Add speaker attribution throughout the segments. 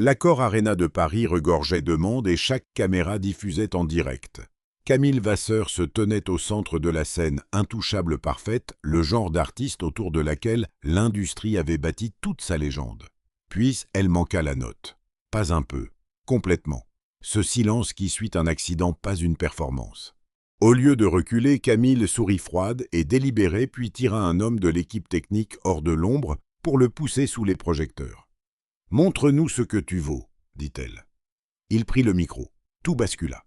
Speaker 1: L'Accor Arena de Paris regorgeait de monde et chaque caméra diffusait en direct. Camille Vasseur se tenait au centre de la scène, intouchable parfaite, le genre d'artiste autour de laquelle l'industrie avait bâti toute sa légende. Puis elle manqua la note. Pas un peu, complètement. Ce silence qui suit un accident, pas une performance. Au lieu de reculer, Camille sourit froide et délibérée, puis tira un homme de l'équipe technique hors de l'ombre pour le pousser sous les projecteurs. « Montre-nous ce que tu vaux », dit-elle. Il prit le micro. Tout bascula.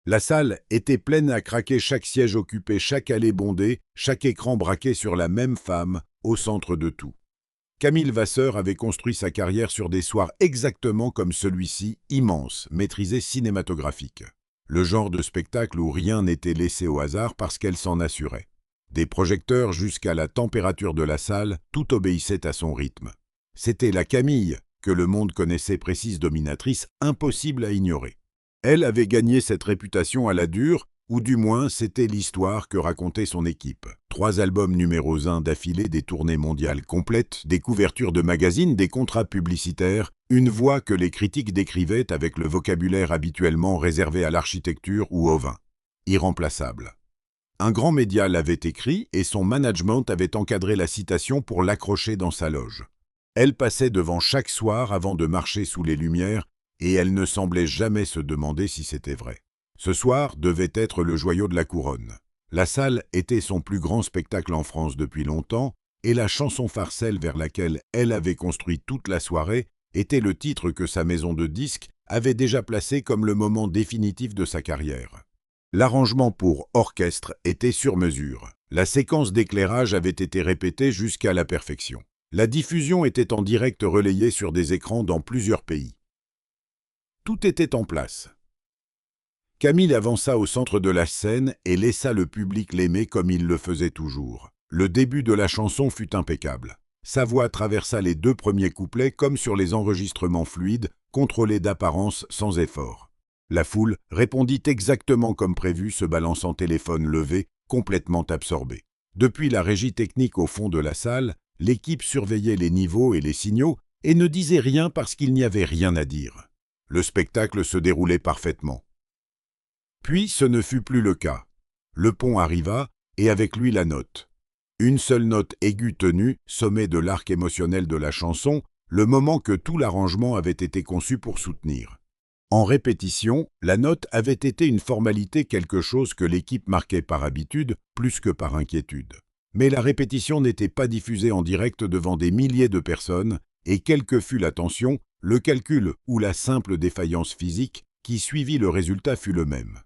Speaker 1: La salle était pleine à craquer, chaque siège occupé, chaque allée bondée, chaque écran braqué sur la même femme, au centre de tout. Camille Vasseur avait construit sa carrière sur des soirs exactement comme celui-ci, immense, maîtrisé, cinématographique. Le genre de spectacle où rien n'était laissé au hasard parce qu'elle s'en assurait. Des projecteurs jusqu'à la température de la salle, tout obéissait à son rythme. C'était la Camille que le monde connaissait, précise, dominatrice, impossible à ignorer. Elle avait gagné cette réputation à la dure, ou du moins c'était l'histoire que racontait son équipe. 3 albums numéro 1 d'affilée, des tournées mondiales complètes, des couvertures de magazines, des contrats publicitaires, une voix que les critiques décrivaient avec le vocabulaire habituellement réservé à l'architecture ou au vin. Irremplaçable. Un grand média l'avait écrit et son management avait encadré la citation pour l'accrocher dans sa loge. Elle passait devant chaque soir avant de marcher sous les lumières et elle ne semblait jamais se demander si c'était vrai. Ce soir devait être le joyau de la couronne. La salle était son plus grand spectacle en France depuis longtemps et la chanson farcelle vers laquelle elle avait construit toute la soirée était le titre que sa maison de disques avait déjà placé comme le moment définitif de sa carrière. L'arrangement pour orchestre était sur mesure. La séquence d'éclairage avait été répétée jusqu'à la perfection. La diffusion était en direct relayée sur des écrans dans plusieurs pays. Tout était en place. Camille avança au centre de la scène et laissa le public l'aimer comme il le faisait toujours. Le début de la chanson fut impeccable. Sa voix traversa les 2 premiers couplets comme sur les enregistrements fluides, contrôlés d'apparence sans effort. La foule répondit exactement comme prévu, se balançant téléphone levé, complètement absorbée. Depuis la régie technique au fond de la salle, l'équipe surveillait les niveaux et les signaux et ne disait rien parce qu'il n'y avait rien à dire. Le spectacle se déroulait parfaitement. Puis ce ne fut plus le cas. Le pont arriva, et avec lui la note. Une seule note aiguë tenue, sommet de l'arc émotionnel de la chanson, le moment que tout l'arrangement avait été conçu pour soutenir. En répétition, la note avait été une formalité, quelque chose que l'équipe marquait par habitude, plus que par inquiétude. Mais la répétition n'était pas diffusée en direct devant des milliers de personnes, et quelle que fût la tension, le calcul ou la simple défaillance physique qui suivit le résultat fut le même.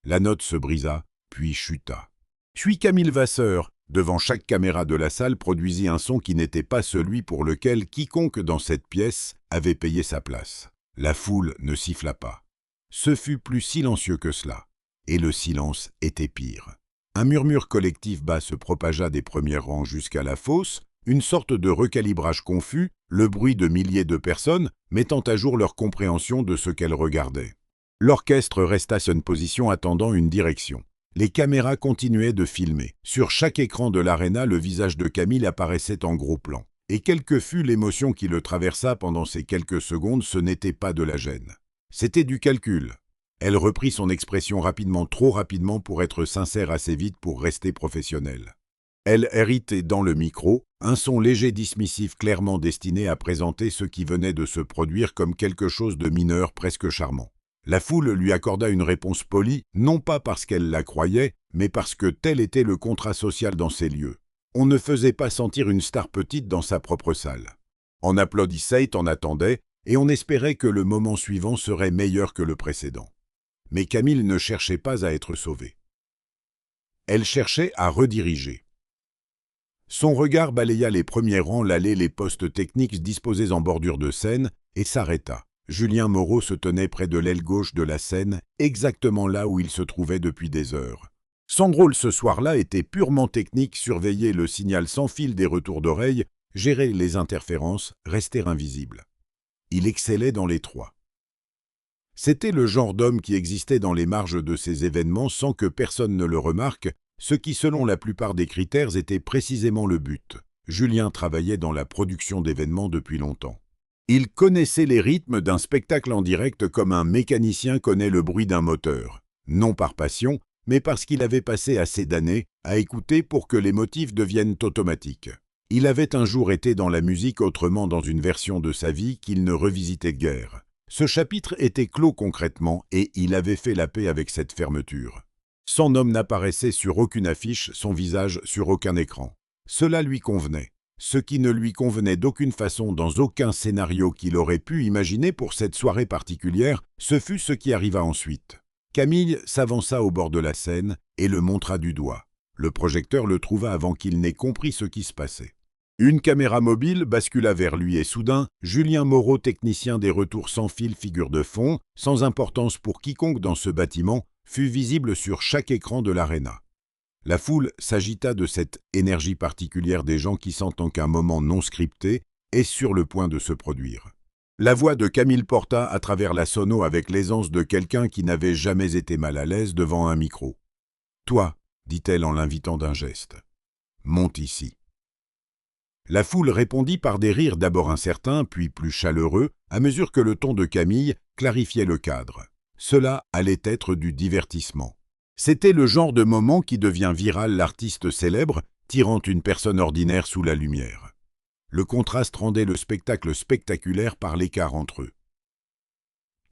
Speaker 1: La note se brisa, puis chuta. Puis Camille Vasseur, devant chaque caméra de la salle, produisit un son qui n'était pas celui pour lequel quiconque dans cette pièce avait payé sa place. La foule ne siffla pas. Ce fut plus silencieux que cela, et le silence était pire. Un murmure collectif bas se propagea des premiers rangs jusqu'à la fosse, une sorte de recalibrage confus, le bruit de milliers de personnes mettant à jour leur compréhension de ce qu'elles regardaient. L'orchestre resta sur une position attendant une direction. Les caméras continuaient de filmer. Sur chaque écran de l'aréna, le visage de Camille apparaissait en gros plan. Et quelle que fût l'émotion qui le traversa pendant ces quelques secondes, ce n'était pas de la gêne. C'était du calcul. Elle reprit son expression rapidement, trop rapidement pour être sincère, assez vite pour rester professionnelle. Elle héritait dans le micro, un son léger dismissif clairement destiné à présenter ce qui venait de se produire comme quelque chose de mineur, presque charmant. La foule lui accorda une réponse polie, non pas parce qu'elle la croyait, mais parce que tel était le contrat social dans ces lieux. On ne faisait pas sentir une star petite dans sa propre salle. On applaudissait, on attendait, et on espérait que le moment suivant serait meilleur que le précédent. Mais Camille ne cherchait pas à être sauvée. Elle cherchait à rediriger. Son regard balaya les premiers rangs, l'allée, les postes techniques disposés en bordure de scène, et s'arrêta. Julien Moreau se tenait près de l'aile gauche de la scène, exactement là où il se trouvait depuis des heures. Son rôle ce soir-là était purement technique, surveiller le signal sans fil des retours d'oreilles, gérer les interférences, rester invisible. Il excellait dans les 3. C'était le genre d'homme qui existait dans les marges de ces événements sans que personne ne le remarque, ce qui, selon la plupart des critères, était précisément le but. Julien travaillait dans la production d'événements depuis longtemps. Il connaissait les rythmes d'un spectacle en direct comme un mécanicien connaît le bruit d'un moteur, non par passion, mais parce qu'il avait passé assez d'années à écouter pour que les motifs deviennent automatiques. Il avait un jour été dans la musique autrement dans une version de sa vie qu'il ne revisitait guère. Ce chapitre était clos concrètement et il avait fait la paix avec cette fermeture. Son nom n'apparaissait sur aucune affiche, son visage sur aucun écran. Cela lui convenait. Ce qui ne lui convenait d'aucune façon dans aucun scénario qu'il aurait pu imaginer pour cette soirée particulière, ce fut ce qui arriva ensuite. Camille s'avança au bord de la scène et le montra du doigt. Le projecteur le trouva avant qu'il n'ait compris ce qui se passait. Une caméra mobile bascula vers lui et soudain, Julien Moreau, technicien des retours sans fil figure de fond, sans importance pour quiconque dans ce bâtiment, fut visible sur chaque écran de l'aréna. La foule s'agita de cette énergie particulière des gens qui sentent qu'un moment non scripté est sur le point de se produire. La voix de Camille porta à travers la sono avec l'aisance de quelqu'un qui n'avait jamais été mal à l'aise devant un micro. « Toi, dit-elle en l'invitant d'un geste, monte ici. » La foule répondit par des rires d'abord incertains, puis plus chaleureux, à mesure que le ton de Camille clarifiait le cadre. Cela allait être du divertissement. C'était le genre de moment qui devient viral l'artiste célèbre, tirant une personne ordinaire sous la lumière. Le contraste rendait le spectacle spectaculaire par l'écart entre eux.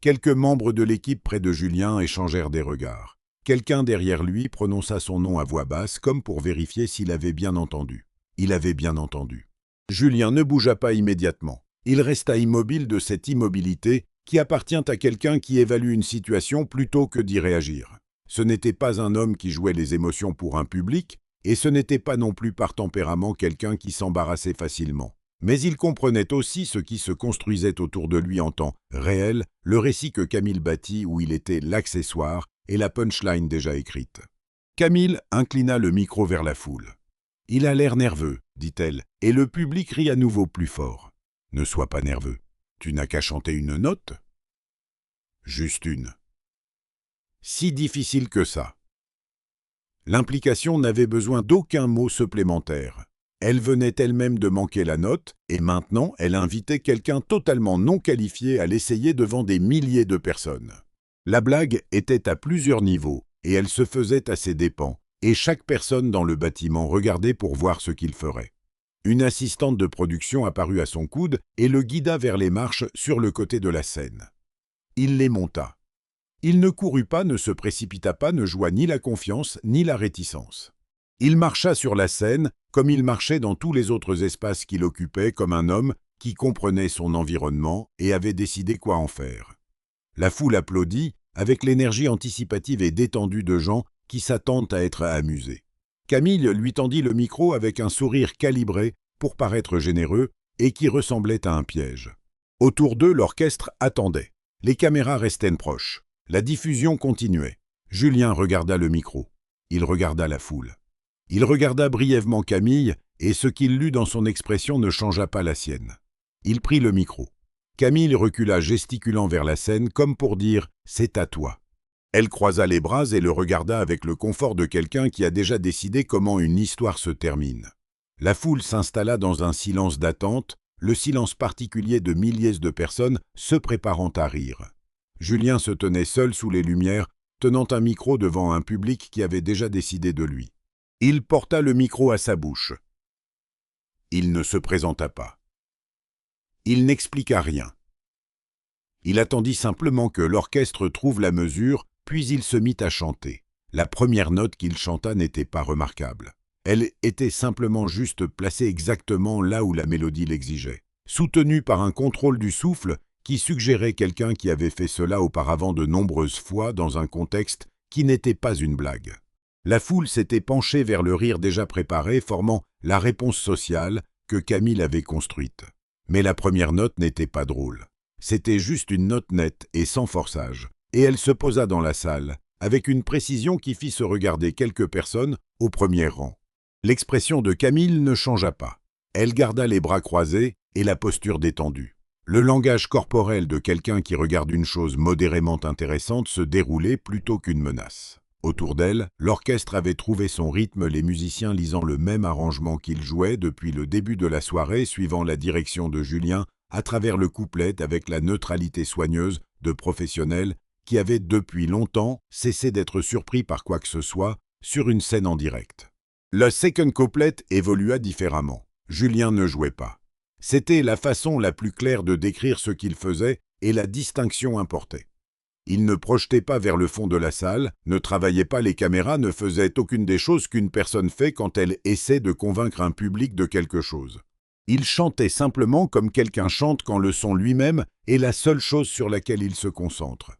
Speaker 1: Quelques membres de l'équipe près de Julien échangèrent des regards. Quelqu'un derrière lui prononça son nom à voix basse, comme pour vérifier s'il avait bien entendu. Il avait bien entendu. Julien ne bougea pas immédiatement. Il resta immobile de cette immobilité qui appartient à quelqu'un qui évalue une situation plutôt que d'y réagir. Ce n'était pas un homme qui jouait les émotions pour un public, et ce n'était pas non plus par tempérament quelqu'un qui s'embarrassait facilement. Mais il comprenait aussi ce qui se construisait autour de lui en temps réel, le récit que Camille bâtit où il était l'accessoire et la punchline déjà écrite. Camille inclina le micro vers la foule. « Il a l'air nerveux, dit-elle, et le public rit à nouveau plus fort. Ne sois pas nerveux. Tu n'as qu'à chanter une note ? Juste une. Si difficile que ça. » L'implication n'avait besoin d'aucun mot supplémentaire. Elle venait elle-même de manquer la note, et maintenant elle invitait quelqu'un totalement non qualifié à l'essayer devant des milliers de personnes. La blague était à plusieurs niveaux, et elle se faisait à ses dépens, et chaque personne dans le bâtiment regardait pour voir ce qu'il ferait. Une assistante de production apparut à son coude et le guida vers les marches sur le côté de la scène. Il les monta. Il ne courut pas, ne se précipita pas, ne joua ni la confiance ni la réticence. Il marcha sur la scène comme il marchait dans tous les autres espaces qu'il occupait, comme un homme qui comprenait son environnement et avait décidé quoi en faire. La foule applaudit avec l'énergie anticipative et détendue de gens qui s'attendent à être amusés. Camille lui tendit le micro avec un sourire calibré pour paraître généreux et qui ressemblait à un piège. Autour d'eux, l'orchestre attendait. Les caméras restaient proches. La diffusion continuait. Julien regarda le micro. Il regarda la foule. Il regarda brièvement Camille, et ce qu'il lut dans son expression ne changea pas la sienne. Il prit le micro. Camille recula gesticulant vers la scène comme pour dire « c'est à toi ». Elle croisa les bras et le regarda avec le confort de quelqu'un qui a déjà décidé comment une histoire se termine. La foule s'installa dans un silence d'attente, le silence particulier de milliers de personnes se préparant à rire. Julien se tenait seul sous les lumières, tenant un micro devant un public qui avait déjà décidé de lui. Il porta le micro à sa bouche. Il ne se présenta pas. Il n'expliqua rien. Il attendit simplement que l'orchestre trouve la mesure, puis il se mit à chanter. La première note qu'il chanta n'était pas remarquable. Elle était simplement juste placée exactement là où la mélodie l'exigeait, soutenue par un contrôle du souffle qui suggérait quelqu'un qui avait fait cela auparavant de nombreuses fois dans un contexte qui n'était pas une blague. La foule s'était penchée vers le rire déjà préparé, formant la réponse sociale que Camille avait construite. Mais la première note n'était pas drôle. C'était juste une note nette et sans forçage, et elle se posa dans la salle, avec une précision qui fit se regarder quelques personnes au premier rang. L'expression de Camille ne changea pas. Elle garda les bras croisés et la posture détendue. Le langage corporel de quelqu'un qui regarde une chose modérément intéressante se déroulait plutôt qu'une menace. Autour d'elle, l'orchestre avait trouvé son rythme, les musiciens lisant le même arrangement qu'ils jouaient depuis le début de la soirée, suivant la direction de Julien à travers le couplet avec la neutralité soigneuse de professionnels qui avaient depuis longtemps cessé d'être surpris par quoi que ce soit sur une scène en direct. Le second couplet évolua différemment. Julien ne jouait pas. C'était la façon la plus claire de décrire ce qu'il faisait et la distinction importait. Il ne projetait pas vers le fond de la salle, ne travaillait pas les caméras, ne faisait aucune des choses qu'une personne fait quand elle essaie de convaincre un public de quelque chose. Il chantait simplement comme quelqu'un chante quand le son lui-même est la seule chose sur laquelle il se concentre.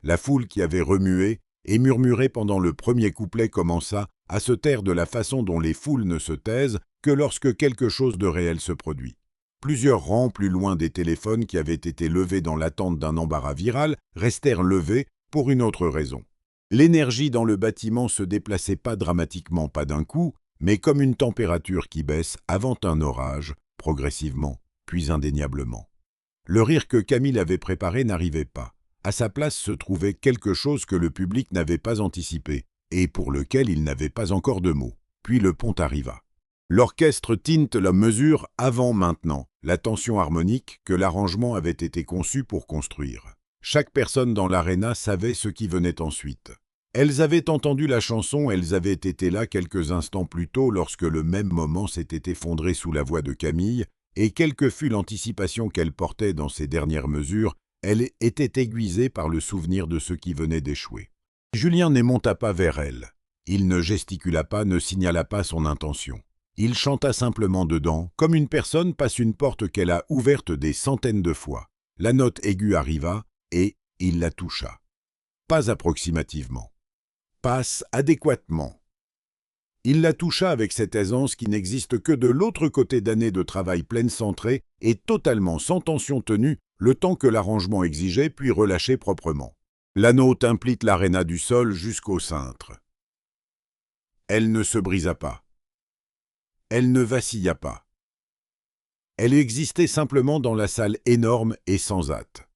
Speaker 1: La foule qui avait remué et murmuré pendant le premier couplet commença à se taire de la façon dont les foules ne se taisent que lorsque quelque chose de réel se produit. Plusieurs rangs plus loin des téléphones qui avaient été levés dans l'attente d'un embarras viral restèrent levés pour une autre raison. L'énergie dans le bâtiment se déplaçait pas dramatiquement, pas d'un coup, mais comme une température qui baisse avant un orage, progressivement, puis indéniablement. Le rire que Camille avait préparé n'arrivait pas. À sa place se trouvait quelque chose que le public n'avait pas anticipé, et pour lequel il n'avait pas encore de mots. Puis le pont arriva. L'orchestre tinte la mesure avant-maintenant, la tension harmonique que l'arrangement avait été conçu pour construire. Chaque personne dans l'aréna savait ce qui venait ensuite. Elles avaient entendu la chanson, elles avaient été là quelques instants plus tôt lorsque le même moment s'était effondré sous la voix de Camille, et quelle que fût l'anticipation qu'elle portait dans ces dernières mesures, elle était aiguisée par le souvenir de ce qui venait d'échouer. Julien ne monta pas vers elle. Il ne gesticula pas, ne signala pas son intention. Il chanta simplement dedans, comme une personne passe une porte qu'elle a ouverte des centaines de fois. La note aiguë arriva, et il la toucha. Pas approximativement. Passe adéquatement. Il la toucha avec cette aisance qui n'existe que de l'autre côté d'années de travail pleine centrée et totalement sans tension tenue, le temps que l'arrangement exigeait puis relâché proprement. La note implite l'aréna du sol jusqu'au cintre. Elle ne se brisa pas. Elle ne vacilla pas. Elle existait simplement dans la salle énorme et sans hâte.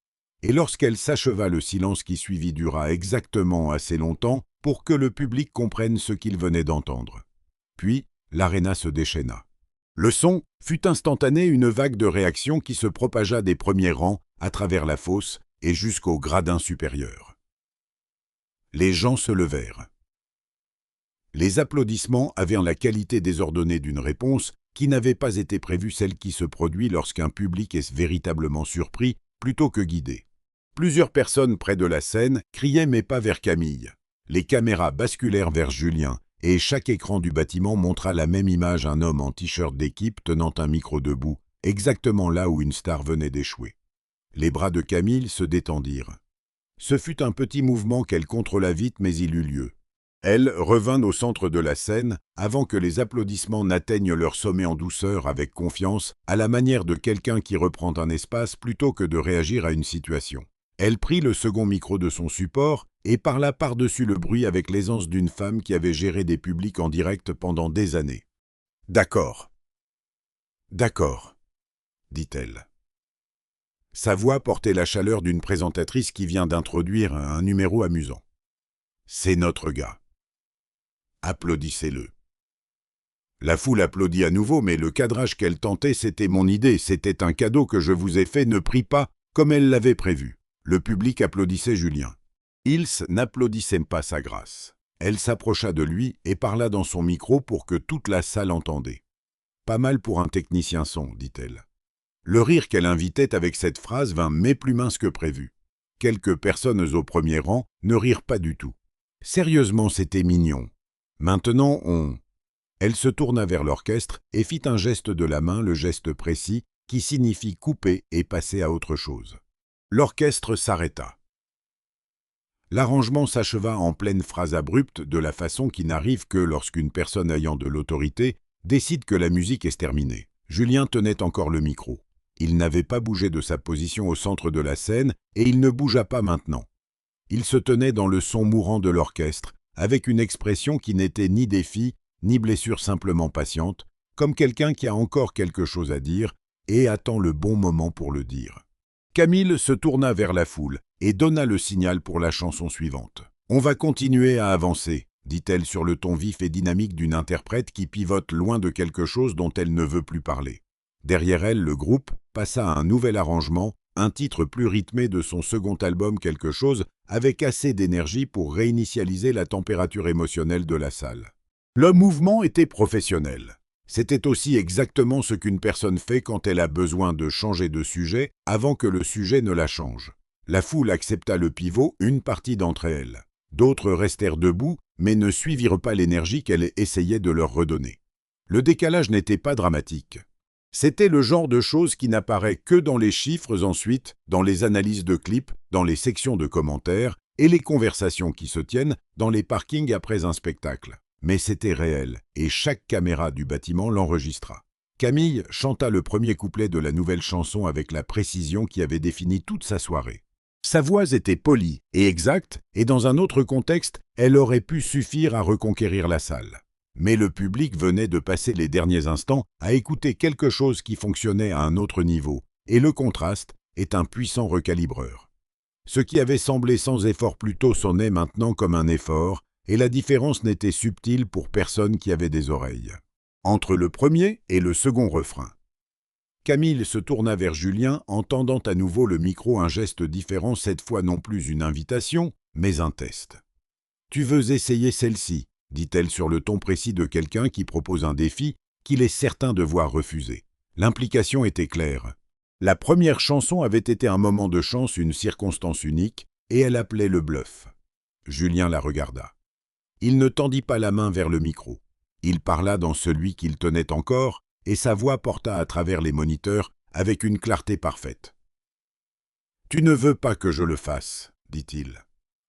Speaker 1: Et lorsqu'elle s'acheva, le silence qui suivit dura exactement assez longtemps pour que le public comprenne ce qu'il venait d'entendre. Puis, l'aréna se déchaîna. Le son fut instantané, une vague de réaction qui se propagea des premiers rangs à travers la fosse et jusqu'au gradin supérieur. Les gens se levèrent. Les applaudissements avaient la qualité désordonnée d'une réponse qui n'avait pas été prévue, celle qui se produit lorsqu'un public est véritablement surpris plutôt que guidé. Plusieurs personnes près de la scène criaient mais pas vers Camille. Les caméras basculèrent vers Julien et chaque écran du bâtiment montra la même image, un homme en t-shirt d'équipe tenant un micro debout, exactement là où une star venait d'échouer. Les bras de Camille se détendirent. Ce fut un petit mouvement qu'elle contrôla vite, mais il eut lieu. Elle revint au centre de la scène avant que les applaudissements n'atteignent leur sommet en douceur, avec confiance, à la manière de quelqu'un qui reprend un espace plutôt que de réagir à une situation. Elle prit le second micro de son support et parla par-dessus le bruit avec l'aisance d'une femme qui avait géré des publics en direct pendant des années. « D'accord. D'accord, dit-elle. Sa voix portait la chaleur d'une présentatrice qui vient d'introduire un numéro amusant. C'est notre gars. Applaudissez-le. La foule applaudit à nouveau, mais le cadrage qu'elle tentait, c'était mon idée, c'était un cadeau que je vous ai fait, ne prie pas comme elle l'avait prévu. Le public applaudissait Julien. Ilse n'applaudissait pas sa grâce. Elle s'approcha de lui et parla dans son micro pour que toute la salle entendait. Pas mal pour un technicien son, dit-elle. Le rire qu'elle invitait avec cette phrase vint mais plus mince que prévu. Quelques personnes au premier rang ne rirent pas du tout. Sérieusement, c'était mignon. Maintenant, Elle se tourna vers l'orchestre et fit un geste de la main, le geste précis, qui signifie couper et passer à autre chose. L'orchestre s'arrêta. L'arrangement s'acheva en pleine phrase abrupte, de la façon qui n'arrive que lorsqu'une personne ayant de l'autorité décide que la musique est terminée. Julien tenait encore le micro. Il n'avait pas bougé de sa position au centre de la scène et il ne bougea pas maintenant. Il se tenait dans le son mourant de l'orchestre, avec une expression qui n'était ni défi, ni blessure, simplement patiente, comme quelqu'un qui a encore quelque chose à dire et attend le bon moment pour le dire. Camille se tourna vers la foule et donna le signal pour la chanson suivante. « On va continuer à avancer », dit-elle sur le ton vif et dynamique d'une interprète qui pivote loin de quelque chose dont elle ne veut plus parler. Derrière elle, le groupe, passa à un nouvel arrangement, un titre plus rythmé de son second album Quelque chose, avec assez d'énergie pour réinitialiser la température émotionnelle de la salle. Le mouvement était professionnel. C'était aussi exactement ce qu'une personne fait quand elle a besoin de changer de sujet avant que le sujet ne la change. La foule accepta le pivot, une partie d'entre elles. D'autres restèrent debout, mais ne suivirent pas l'énergie qu'elle essayait de leur redonner. Le décalage n'était pas dramatique. C'était le genre de choses qui n'apparaît que dans les chiffres ensuite, dans les analyses de clips, dans les sections de commentaires et les conversations qui se tiennent dans les parkings après un spectacle. Mais c'était réel, et chaque caméra du bâtiment l'enregistra. Camille chanta le premier couplet de la nouvelle chanson avec la précision qui avait défini toute sa soirée. Sa voix était polie et exacte, et dans un autre contexte, elle aurait pu suffire à reconquérir la salle. Mais le public venait de passer les derniers instants à écouter quelque chose qui fonctionnait à un autre niveau, et le contraste est un puissant recalibreur. Ce qui avait semblé sans effort plus tôt sonnait maintenant comme un effort, et la différence n'était subtile pour personne qui avait des oreilles. Entre le premier et le second refrain. Camille se tourna vers Julien en tendant à nouveau le micro, un geste différent, cette fois non plus une invitation, mais un test. « Tu veux essayer celle-ci » dit-elle sur le ton précis de quelqu'un qui propose un défi qu'il est certain devoir refuser. L'implication était claire. La première chanson avait été un moment de chance, une circonstance unique, et elle appelait le bluff. Julien la regarda. Il ne tendit pas la main vers le micro. Il parla dans celui qu'il tenait encore, et sa voix porta à travers les moniteurs avec une clarté parfaite. « Tu ne veux pas que je le fasse, dit-il.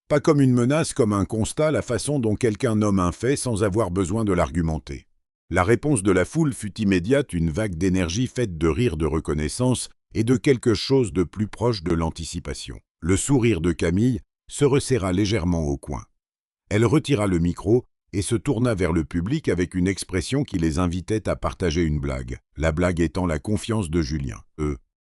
Speaker 1: Pas comme une menace, comme un constat, la façon dont quelqu'un nomme un fait sans avoir besoin de l'argumenter. » La réponse de la foule fut immédiate, une vague d'énergie faite de rires de reconnaissance et de quelque chose de plus proche de l'anticipation. Le sourire de Camille se resserra légèrement au coin. Elle retira le micro et se tourna vers le public avec une expression qui les invitait à partager une blague, la blague étant la confiance de Julien.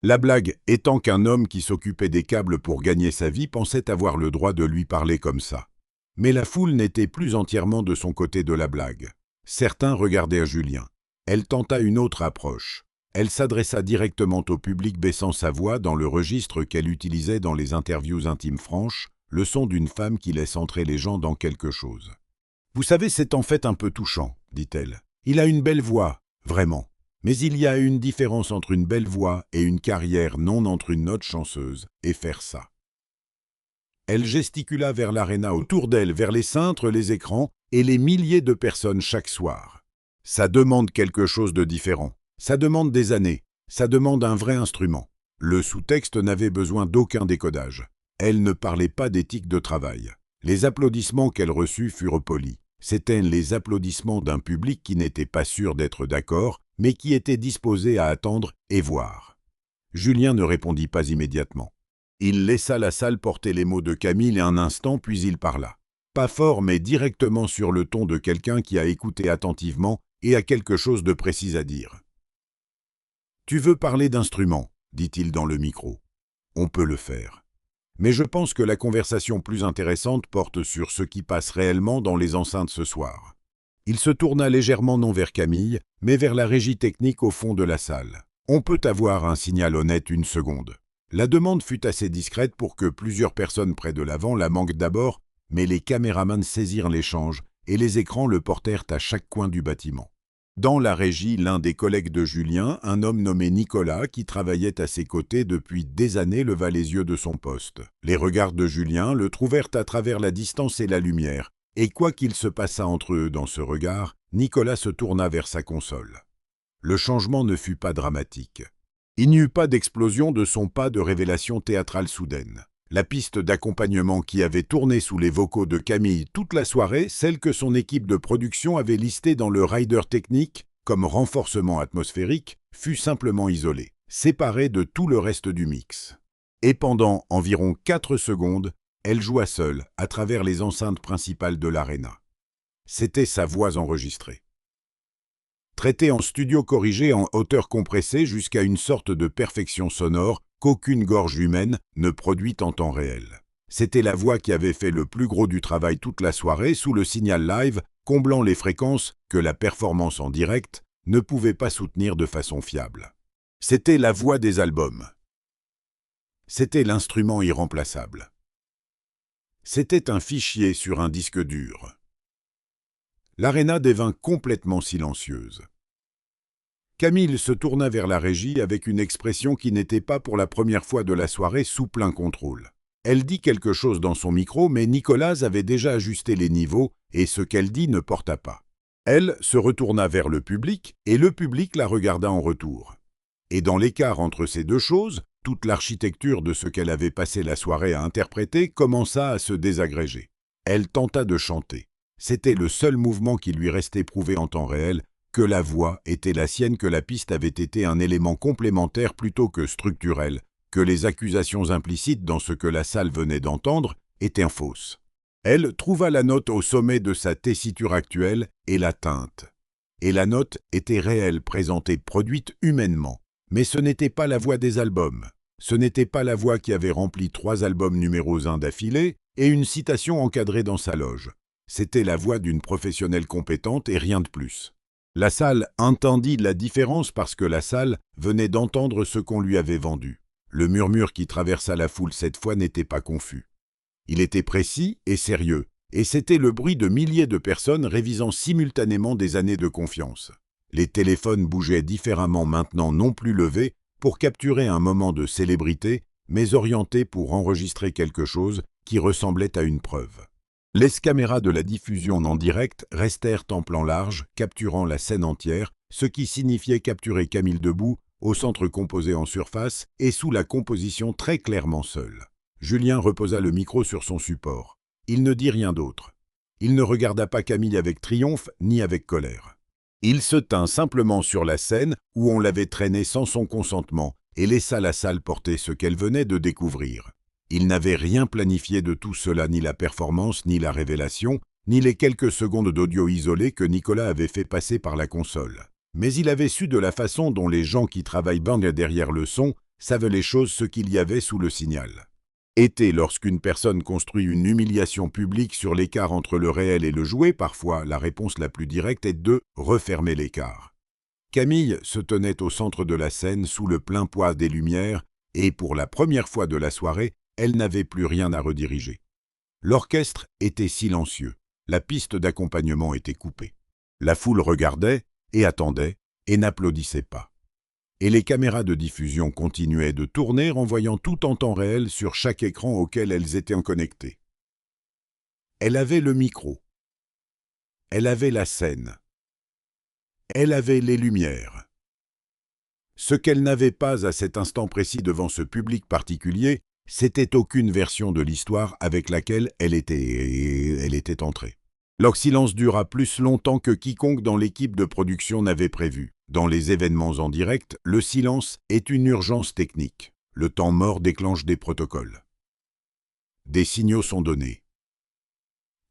Speaker 1: La blague étant qu'un homme qui s'occupait des câbles pour gagner sa vie pensait avoir le droit de lui parler comme ça. Mais la foule n'était plus entièrement de son côté de la blague. Certains regardèrent Julien. Elle tenta une autre approche. Elle s'adressa directement au public, baissant sa voix dans le registre qu'elle utilisait dans les interviews intimes franches, le son d'une femme qui laisse entrer les gens dans quelque chose. « Vous savez, c'est en fait un peu touchant, dit-elle. Il a une belle voix, vraiment. Mais il y a une différence entre une belle voix et une carrière, non entre une note chanceuse et faire ça. » Elle gesticula vers l'aréna autour d'elle, vers les cintres, les écrans et les milliers de personnes chaque soir. Ça demande quelque chose de différent. Ça demande des années. Ça demande un vrai instrument. Le sous-texte n'avait besoin d'aucun décodage. Elle ne parlait pas d'éthique de travail. Les applaudissements qu'elle reçut furent polis. C'étaient les applaudissements d'un public qui n'était pas sûr d'être d'accord, mais qui était disposé à attendre et voir. Julien ne répondit pas immédiatement. Il laissa la salle porter les mots de Camille un instant, puis il parla. Pas fort, mais directement sur le ton de quelqu'un qui a écouté attentivement et a quelque chose de précis à dire. « Tu veux parler d'instruments, dit-il dans le micro. On peut le faire. Mais je pense que la conversation plus intéressante porte sur ce qui passe réellement dans les enceintes ce soir. » Il se tourna légèrement non vers Camille, mais vers la régie technique au fond de la salle. « On peut avoir un signal honnête une seconde. » La demande fut assez discrète pour que plusieurs personnes près de l'avant la manquent d'abord, mais les caméramans saisirent l'échange et les écrans le portèrent à chaque coin du bâtiment. Dans la régie, l'un des collègues de Julien, un homme nommé Nicolas, qui travaillait à ses côtés depuis des années, leva les yeux de son poste. Les regards de Julien le trouvèrent à travers la distance et la lumière, et quoi qu'il se passât entre eux dans ce regard, Nicolas se tourna vers sa console. Le changement ne fut pas dramatique. Il n'y eut pas d'explosion de son, pas de révélation théâtrale soudaine. La piste d'accompagnement qui avait tourné sous les vocaux de Camille toute la soirée, celle que son équipe de production avait listée dans le rider technique comme renforcement atmosphérique, fut simplement isolée, séparée de tout le reste du mix. Et pendant environ 4 secondes, elle joua seule à travers les enceintes principales de l'aréna. C'était sa voix enregistrée. Traitée en studio corrigé en hauteur compressée jusqu'à une sorte de perfection sonore qu'aucune gorge humaine ne produit en temps réel. C'était la voix qui avait fait le plus gros du travail toute la soirée sous le signal live, comblant les fréquences que la performance en direct ne pouvait pas soutenir de façon fiable. C'était la voix des albums. C'était l'instrument irremplaçable. C'était un fichier sur un disque dur. L'aréna devint complètement silencieuse. Camille se tourna vers la régie avec une expression qui n'était pas pour la première fois de la soirée sous plein contrôle. Elle dit quelque chose dans son micro, mais Nicolas avait déjà ajusté les niveaux et ce qu'elle dit ne porta pas. Elle se retourna vers le public et le public la regarda en retour. Et dans l'écart entre ces deux choses, toute l'architecture de ce qu'elle avait passé la soirée à interpréter commença à se désagréger. Elle tenta de chanter. C'était le seul mouvement qui lui restait prouvé en temps réel, que la voix était la sienne, que la piste avait été un élément complémentaire plutôt que structurel, que les accusations implicites dans ce que la salle venait d'entendre étaient fausses. Elle trouva la note au sommet de sa tessiture actuelle et la tinte. Et la note était réelle, présentée, produite humainement. Mais ce n'était pas la voix des albums. Ce n'était pas la voix qui avait rempli 3 albums numéro 1 d'affilée et une citation encadrée dans sa loge. C'était la voix d'une professionnelle compétente et rien de plus. La salle entendit la différence parce que la salle venait d'entendre ce qu'on lui avait vendu. Le murmure qui traversa la foule cette fois n'était pas confus. Il était précis et sérieux, et c'était le bruit de milliers de personnes révisant simultanément des années de confiance. Les téléphones bougeaient différemment maintenant, non plus levés, pour capturer un moment de célébrité, mais orientés pour enregistrer quelque chose qui ressemblait à une preuve. Les caméras de la diffusion en direct restèrent en plan large, capturant la scène entière, ce qui signifiait capturer Camille debout, au centre composé en surface et sous la composition très clairement seule. Julien reposa le micro sur son support. Il ne dit rien d'autre. Il ne regarda pas Camille avec triomphe ni avec colère. Il se tint simplement sur la scène où on l'avait traîné sans son consentement et laissa la salle porter ce qu'elle venait de découvrir. Il n'avait rien planifié de tout cela, ni la performance, ni la révélation, ni les quelques secondes d'audio isolé que Nicolas avait fait passer par la console. Mais il avait su de la façon dont les gens qui travaillent bien derrière le son savent les choses ce qu'il y avait sous le signal. Était lorsqu'une personne construit une humiliation publique sur l'écart entre le réel et le joué, parfois la réponse la plus directe est de refermer l'écart. Camille se tenait au centre de la scène sous le plein poids des lumières et pour la première fois de la soirée, elle n'avait plus rien à rediriger. L'orchestre était silencieux, la piste d'accompagnement était coupée. La foule regardait et attendait et n'applaudissait pas. Et les caméras de diffusion continuaient de tourner, renvoyant tout en temps réel sur chaque écran auquel elles étaient connectées. Elle avait le micro. Elle avait la scène. Elle avait les lumières. Ce qu'elle n'avait pas à cet instant précis devant ce public particulier, c'était aucune version de l'histoire avec laquelle elle était entrée. Leur silence dura plus longtemps que quiconque dans l'équipe de production n'avait prévu. Dans les événements en direct, le silence est une urgence technique. Le temps mort déclenche des protocoles. Des signaux sont donnés.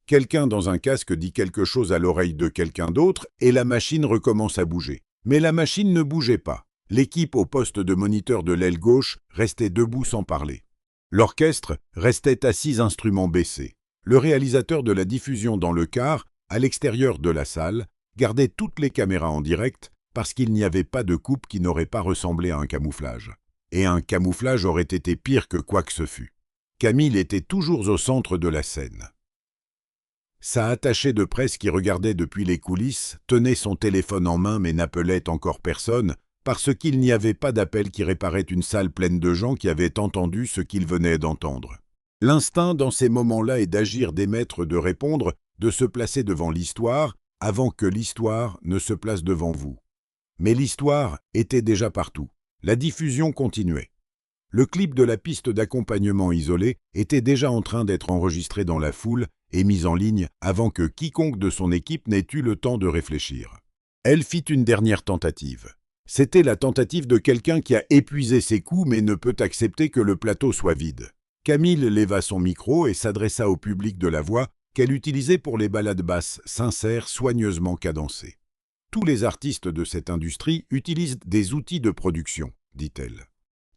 Speaker 1: Quelqu'un dans un casque dit quelque chose à l'oreille de quelqu'un d'autre et la machine recommence à bouger. Mais la machine ne bougeait pas. L'équipe au poste de moniteur de l'aile gauche restait debout sans parler. L'orchestre restait assis, instruments baissés. Le réalisateur de la diffusion dans le car, à l'extérieur de la salle, gardait toutes les caméras en direct parce qu'il n'y avait pas de coupe qui n'aurait pas ressemblé à un camouflage. Et un camouflage aurait été pire que quoi que ce fût. Camille était toujours au centre de la scène. Sa attachée de presse qui regardait depuis les coulisses tenait son téléphone en main mais n'appelait encore personne parce qu'il n'y avait pas d'appel qui réparait une salle pleine de gens qui avaient entendu ce qu'ils venaient d'entendre. L'instinct dans ces moments-là est d'agir, d'émettre, de répondre, de se placer devant l'histoire avant que l'histoire ne se place devant vous. Mais l'histoire était déjà partout. La diffusion continuait. Le clip de la piste d'accompagnement isolée était déjà en train d'être enregistré dans la foule et mis en ligne avant que quiconque de son équipe n'ait eu le temps de réfléchir. Elle fit une dernière tentative. C'était la tentative de quelqu'un qui a épuisé ses coups mais ne peut accepter que le plateau soit vide. Camille leva son micro et s'adressa au public de la voix qu'elle utilisait pour les ballades basses, sincères, soigneusement cadencées. Tous les artistes de cette industrie utilisent des outils de production, dit-elle.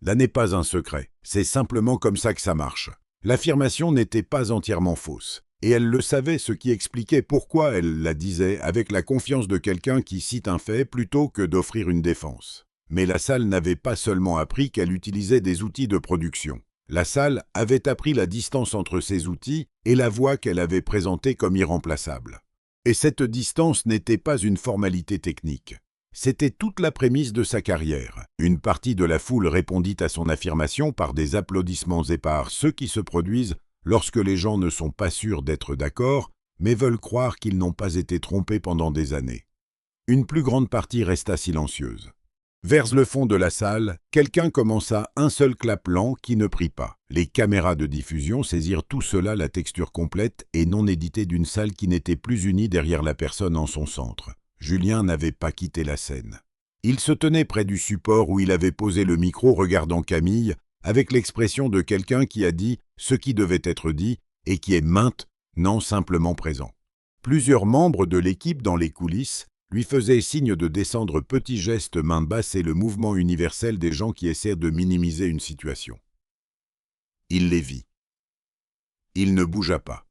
Speaker 1: Là n'est pas un secret, c'est simplement comme ça que ça marche. L'affirmation n'était pas entièrement fausse, et elle le savait, ce qui expliquait pourquoi elle la disait avec la confiance de quelqu'un qui cite un fait plutôt que d'offrir une défense. Mais la salle n'avait pas seulement appris qu'elle utilisait des outils de production. La salle avait appris la distance entre ces outils et la voix qu'elle avait présentée comme irremplaçable. Et cette distance n'était pas une formalité technique. C'était toute la prémisse de sa carrière. Une partie de la foule répondit à son affirmation par des applaudissements épars, ceux qui se produisent lorsque les gens ne sont pas sûrs d'être d'accord, mais veulent croire qu'ils n'ont pas été trompés pendant des années. Une plus grande partie resta silencieuse. Vers le fond de la salle, quelqu'un commença un seul clap lent qui ne prit pas. Les caméras de diffusion saisirent tout cela, la texture complète et non éditée d'une salle qui n'était plus unie derrière la personne en son centre. Julien n'avait pas quitté la scène. Il se tenait près du support où il avait posé le micro, regardant Camille, avec l'expression de quelqu'un qui a dit ce qui devait être dit et qui est maintenant simplement présent. Plusieurs membres de l'équipe dans les coulisses lui faisaient signe de descendre, petit geste main basse et le mouvement universel des gens qui essaient de minimiser une situation. Il les vit. Il ne bougea pas.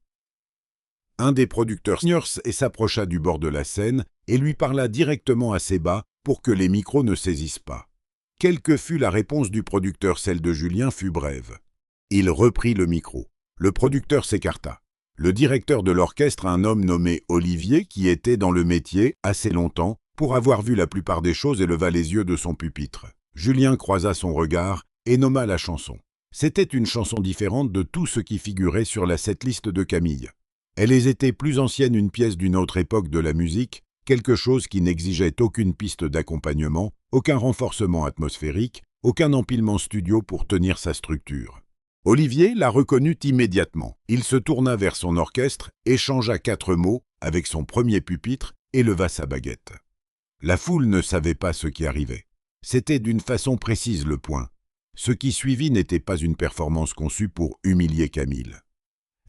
Speaker 1: Un des producteurs seniors s'approcha du bord de la scène et lui parla directement assez bas pour que les micros ne saisissent pas. Quelle que fût la réponse du producteur, celle de Julien fut brève. Il reprit le micro. Le producteur s'écarta. Le directeur de l'orchestre, un homme nommé Olivier, qui était dans le métier assez longtemps, pour avoir vu la plupart des choses, éleva les yeux de son pupitre. Julien croisa son regard et nomma la chanson. C'était une chanson différente de tout ce qui figurait sur la setlist de Camille. Elle était plus ancienne, une pièce d'une autre époque de la musique, quelque chose qui n'exigeait aucune piste d'accompagnement, aucun renforcement atmosphérique, aucun empilement studio pour tenir sa structure. Olivier la reconnut immédiatement. Il se tourna vers son orchestre, échangea 4 mots avec son premier pupitre et leva sa baguette. La foule ne savait pas ce qui arrivait. C'était d'une façon précise le point. Ce qui suivit n'était pas une performance conçue pour humilier Camille.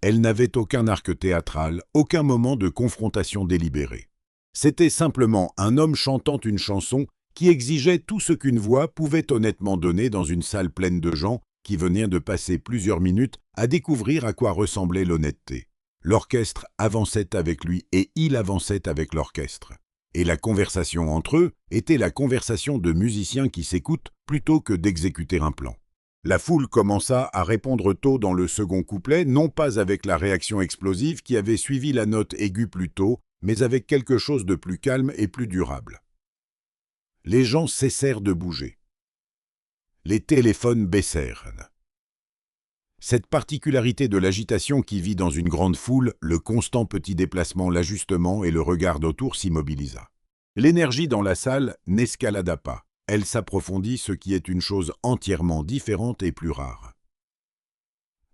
Speaker 1: Elle n'avait aucun arc théâtral, aucun moment de confrontation délibérée. C'était simplement un homme chantant une chanson qui exigeait tout ce qu'une voix pouvait honnêtement donner dans une salle pleine de gens qui venaient de passer plusieurs minutes à découvrir à quoi ressemblait l'honnêteté. L'orchestre avançait avec lui et il avançait avec l'orchestre. Et la conversation entre eux était la conversation de musiciens qui s'écoutent plutôt que d'exécuter un plan. La foule commença à répondre tôt dans le second couplet, non pas avec la réaction explosive qui avait suivi la note aiguë plus tôt, mais avec quelque chose de plus calme et plus durable. Les gens cessèrent de bouger. Les téléphones baissèrent. Cette particularité de l'agitation qui vit dans une grande foule, le constant petit déplacement, l'ajustement et le regard autour s'immobilisa. L'énergie dans la salle n'escalada pas. Elle s'approfondit, ce qui est une chose entièrement différente et plus rare.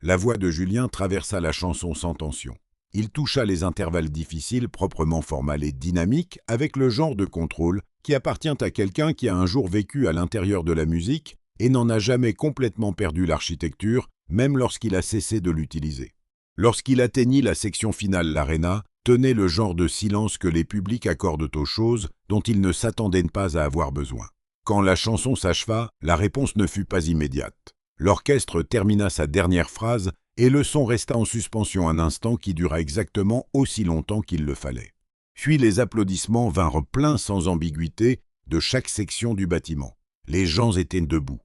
Speaker 1: La voix de Julien traversa la chanson sans tension. Il toucha les intervalles difficiles, proprement formels et dynamiques, avec le genre de contrôle qui appartient à quelqu'un qui a un jour vécu à l'intérieur de la musique et n'en a jamais complètement perdu l'architecture, même lorsqu'il a cessé de l'utiliser. Lorsqu'il atteignit la section finale, l'aréna tenait le genre de silence que les publics accordent aux choses dont ils ne s'attendaient pas à avoir besoin. Quand la chanson s'acheva, la réponse ne fut pas immédiate. L'orchestre termina sa dernière phrase et le son resta en suspension un instant qui dura exactement aussi longtemps qu'il le fallait. Puis les applaudissements vinrent pleins sans ambiguïté de chaque section du bâtiment. Les gens étaient debout.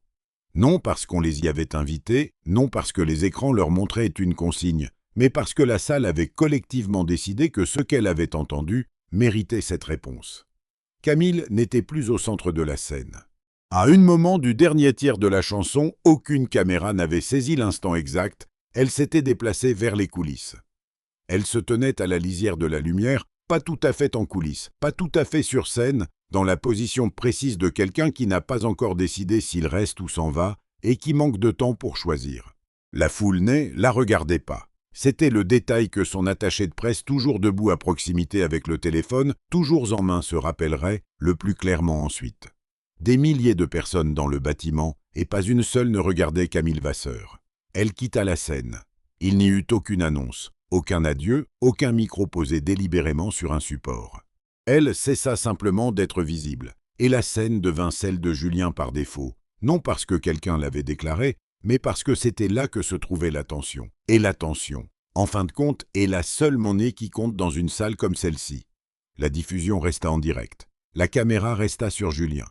Speaker 1: Non parce qu'on les y avait invités, non parce que les écrans leur montraient une consigne, mais parce que la salle avait collectivement décidé que ce qu'elle avait entendu méritait cette réponse. Camille n'était plus au centre de la scène. À un moment du dernier tiers de la chanson, aucune caméra n'avait saisi l'instant exact, elle s'était déplacée vers les coulisses. Elle se tenait à la lisière de la lumière, pas tout à fait en coulisses, pas tout à fait sur scène, dans la position précise de quelqu'un qui n'a pas encore décidé s'il reste ou s'en va, et qui manque de temps pour choisir. La foule ne la regardait pas. C'était le détail que son attaché de presse, toujours debout à proximité avec le téléphone, toujours en main, se rappellerait le plus clairement ensuite. Des milliers de personnes dans le bâtiment, et pas une seule ne regardait Camille Vasseur. Elle quitta la scène. Il n'y eut aucune annonce, aucun adieu, aucun micro posé délibérément sur un support. Elle cessa simplement d'être visible, et la scène devint celle de Julien par défaut, non parce que quelqu'un l'avait déclaré, mais parce que c'était là que se trouvait l'attention. Et l'attention, en fin de compte, est la seule monnaie qui compte dans une salle comme celle-ci. La diffusion resta en direct. La caméra resta sur Julien.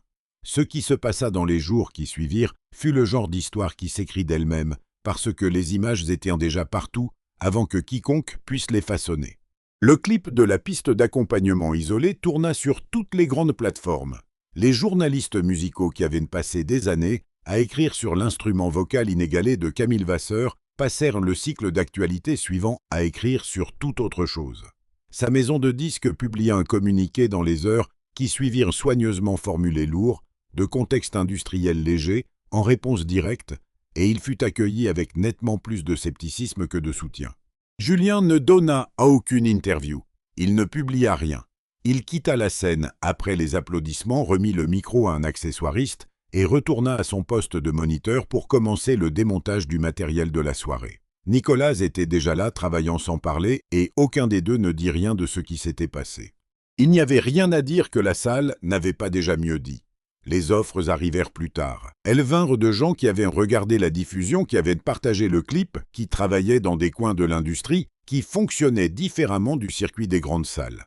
Speaker 1: Ce qui se passa dans les jours qui suivirent fut le genre d'histoire qui s'écrit d'elle-même, parce que les images étaient déjà partout avant que quiconque puisse les façonner. Le clip de la piste d'accompagnement isolée tourna sur toutes les grandes plateformes. Les journalistes musicaux qui avaient passé des années à écrire sur l'instrument vocal inégalé de Camille Vasseur passèrent le cycle d'actualité suivant à écrire sur toute autre chose. Sa maison de disques publia un communiqué dans les heures qui suivirent soigneusement formulé lourd, de contexte industriel léger, en réponse directe, et il fut accueilli avec nettement plus de scepticisme que de soutien. Julien ne donna aucune interview. Il ne publia rien. Il quitta la scène après les applaudissements, remit le micro à un accessoiriste et retourna à son poste de moniteur pour commencer le démontage du matériel de la soirée. Nicolas était déjà là, travaillant sans parler, et aucun des deux ne dit rien de ce qui s'était passé. Il n'y avait rien à dire que la salle n'avait pas déjà mieux dit. Les offres arrivèrent plus tard. Elles vinrent de gens qui avaient regardé la diffusion, qui avaient partagé le clip, qui travaillaient dans des coins de l'industrie, qui fonctionnaient différemment du circuit des grandes salles.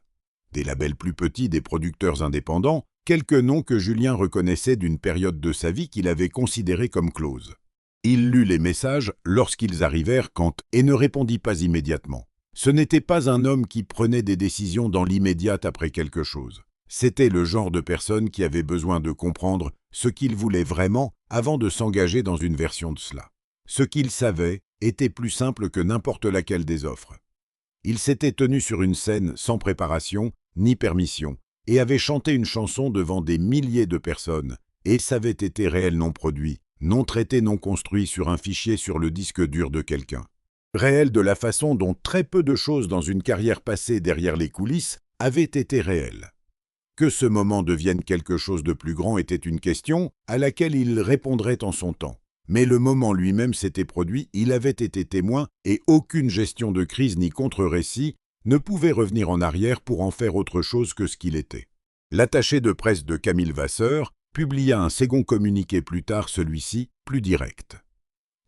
Speaker 1: Des labels plus petits, des producteurs indépendants, quelques noms que Julien reconnaissait d'une période de sa vie qu'il avait considérée comme close. Il lut les messages lorsqu'ils arrivèrent et ne répondit pas immédiatement. Ce n'était pas un homme qui prenait des décisions dans l'immédiat après quelque chose. C'était le genre de personne qui avait besoin de comprendre ce qu'il voulait vraiment avant de s'engager dans une version de cela. Ce qu'il savait était plus simple que n'importe laquelle des offres. Il s'était tenu sur une scène sans préparation ni permission et avait chanté une chanson devant des milliers de personnes, et ça avait été réel non produit, non traité, non construit sur un fichier sur le disque dur de quelqu'un. Réel de la façon dont très peu de choses dans une carrière passée derrière les coulisses avaient été réelles. Que ce moment devienne quelque chose de plus grand était une question à laquelle il répondrait en son temps. Mais le moment lui-même s'était produit, il avait été témoin, et aucune gestion de crise ni contre-récit ne pouvait revenir en arrière pour en faire autre chose que ce qu'il était. L'attaché de presse de Camille Vasseur publia un second communiqué plus tard, celui-ci plus direct.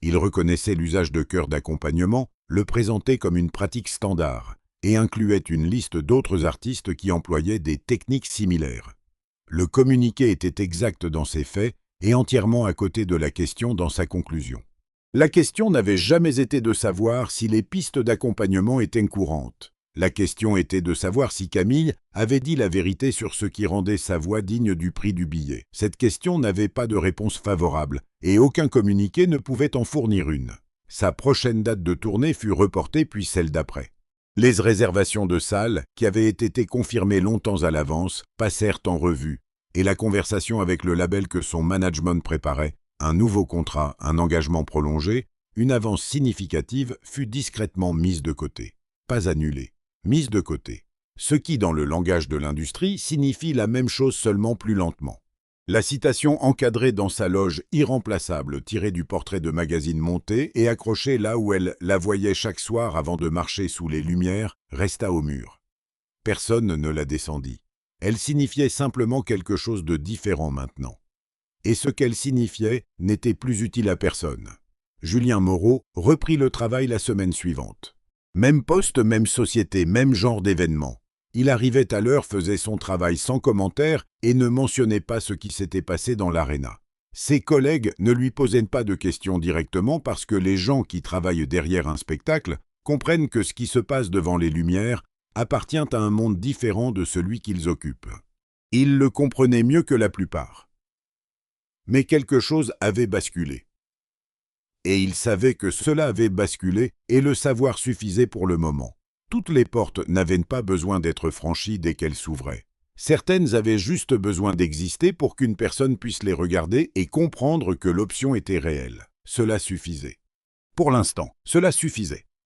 Speaker 1: Il reconnaissait l'usage de chœurs d'accompagnement, le présentait comme une pratique standard, et incluait une liste d'autres artistes qui employaient des techniques similaires. Le communiqué était exact dans ses faits et entièrement à côté de la question dans sa conclusion. La question n'avait jamais été de savoir si les pistes d'accompagnement étaient courantes. La question était de savoir si Camille avait dit la vérité sur ce qui rendait sa voix digne du prix du billet. Cette question n'avait pas de réponse favorable, et aucun communiqué ne pouvait en fournir une. Sa prochaine date de tournée fut reportée puis celle d'après. Les réservations de salles, qui avaient été confirmées longtemps à l'avance, passèrent en revue, et la conversation avec le label que son management préparait, un nouveau contrat, un engagement prolongé, une avance significative fut discrètement mise de côté. Pas annulée, mise de côté. Ce qui, dans le langage de l'industrie, signifie la même chose seulement plus lentement. La citation encadrée dans sa loge irremplaçable, tirée du portrait de magazine monté et accrochée là où elle la voyait chaque soir avant de marcher sous les lumières, resta au mur. Personne ne la descendit. Elle signifiait simplement quelque chose de différent maintenant. Et ce qu'elle signifiait n'était plus utile à personne. Julien Moreau reprit le travail la semaine suivante. Même poste, même société, même genre d'événement. Il arrivait à l'heure, faisait son travail sans commentaire et ne mentionnait pas ce qui s'était passé dans l'aréna. Ses collègues ne lui posaient pas de questions directement parce que les gens qui travaillent derrière un spectacle comprennent que ce qui se passe devant les lumières appartient à un monde différent de celui qu'ils occupent. Ils le comprenaient mieux que la plupart. Mais quelque chose avait basculé. Et il savait que cela avait basculé et le savoir suffisait pour le moment. Toutes les portes n'avaient pas besoin d'être franchies dès qu'elles s'ouvraient. Certaines avaient juste besoin d'exister pour qu'une personne puisse les regarder et comprendre que l'option était réelle. Cela suffisait. Pour l'instant, cela suffisait.